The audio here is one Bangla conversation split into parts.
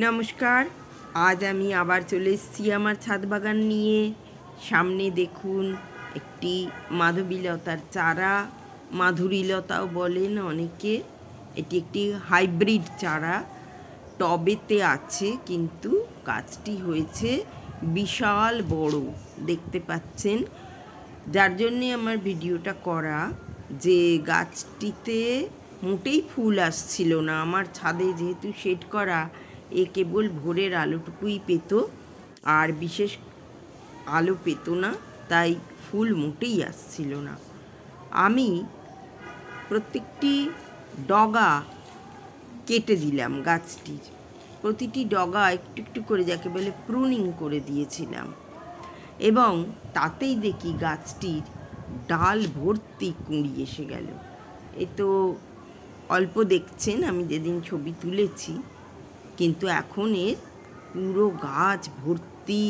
নমস্কার। আজ আমি আবার চলে এসেছি আমার ছাদ বাগান নিয়ে। সামনে দেখুন একটি মাধবীলতার চারা, মাধুরীলতাও বলেন অনেকে। এটি একটি হাইব্রিড চারা, টবেতে আছে, কিন্তু গাছটি হয়েছে বিশাল বড়, দেখতে পাচ্ছেন। যার জন্যে আমার ভিডিওটা করা, যে গাছটিতে মোটেই ফুল আসছিল না। আমার ছাদে যেহেতু শেড করা, এ কেবল ভোরের আলোটুকুই পেত, আর বিশেষ আলো পেত না, তাই ফুল মোটেই আসছিল না। আমি প্রত্যেকটি ডগা কেটে দিলাম গাছটির, প্রতিটি ডগা একটু একটু করে, যাকে বলে প্রুনিং করে দিয়েছিলাম, এবং তাতেই দেখি গাছটির ডাল ভর্তি কুঁড়ি এসে গেল। এ তো অল্প দেখছেন আমি যেদিন ছবি তুলেছি, কিন্তু এখন এর পুরো গাছ ভর্তি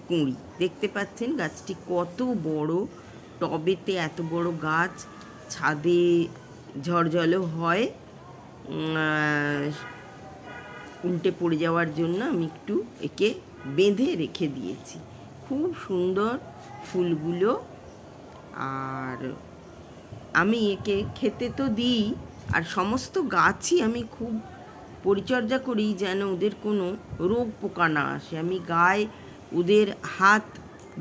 কুঁড়ি। দেখতে পাচ্ছেন গাছটি কত বড়। টবেতে এত বড় গাছ, ছাদে ঝড় জলও হয়, উল্টে পড়ে যাওয়ার জন্য আমি একটু একে বেঁধে রেখে দিয়েছি। খুব সুন্দর ফুলগুলো, আর আমি একে খেতে তো দিই, আর সমস্ত গাছই আমি খুব পরিচর্যা করি যেন ওদের কোনো রোগ পোকা না আসে। আমি গায়ে ওদের হাত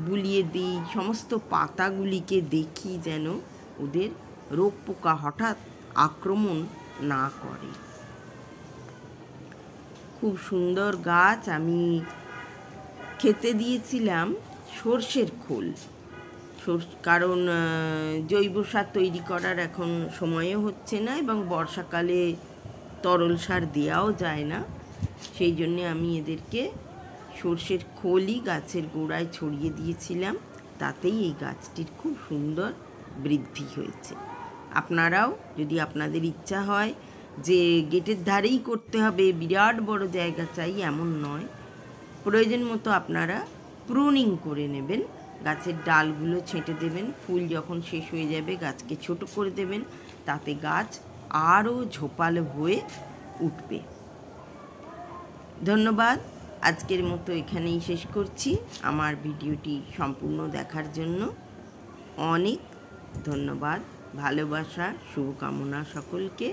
বুলিয়ে দিই, সমস্ত পাতাগুলিকে দেখি যেন ওদের রোগ পোকা হঠাৎ আক্রমণ না করে। খুব সুন্দর গাছ। আমি খেতে দিয়েছিলাম সর্ষের খোল, কারণ জৈব সার তৈরি করার এখন সময়ও হচ্ছে না, এবং বর্ষাকালে তরল সার দেওয়াও যায় না। সেই জন্যে আমি এদেরকে সর্ষের খোলই গাছের গোড়ায় ছড়িয়ে দিয়েছিলাম, তাতেই এই গাছটির খুব সুন্দর বৃদ্ধি হয়েছে। আপনারাও যদি আপনাদের ইচ্ছা হয় যে গেটের ধারেই করতে হবে, বিরাট বড় জায়গা চাই, এমন নয়, প্রয়োজন মতো আপনারা প্রুনিং করে নেবেন, গাছের ডালগুলো ছেঁটে দেবেন, ফুল যখন শেষ হয়ে যাবে গাছকে ছোট করে দেবেন, তাতে গাছ আরও ঝোপালো হয়ে উঠবে। ধন্যবাদ। আজকের মতো এখানেই শেষ করছি। আমার ভিডিওটি সম্পূর্ণ দেখার জন্য অনেক ধন্যবাদ। ভালোবাসা, শুভকামনা সকলকে।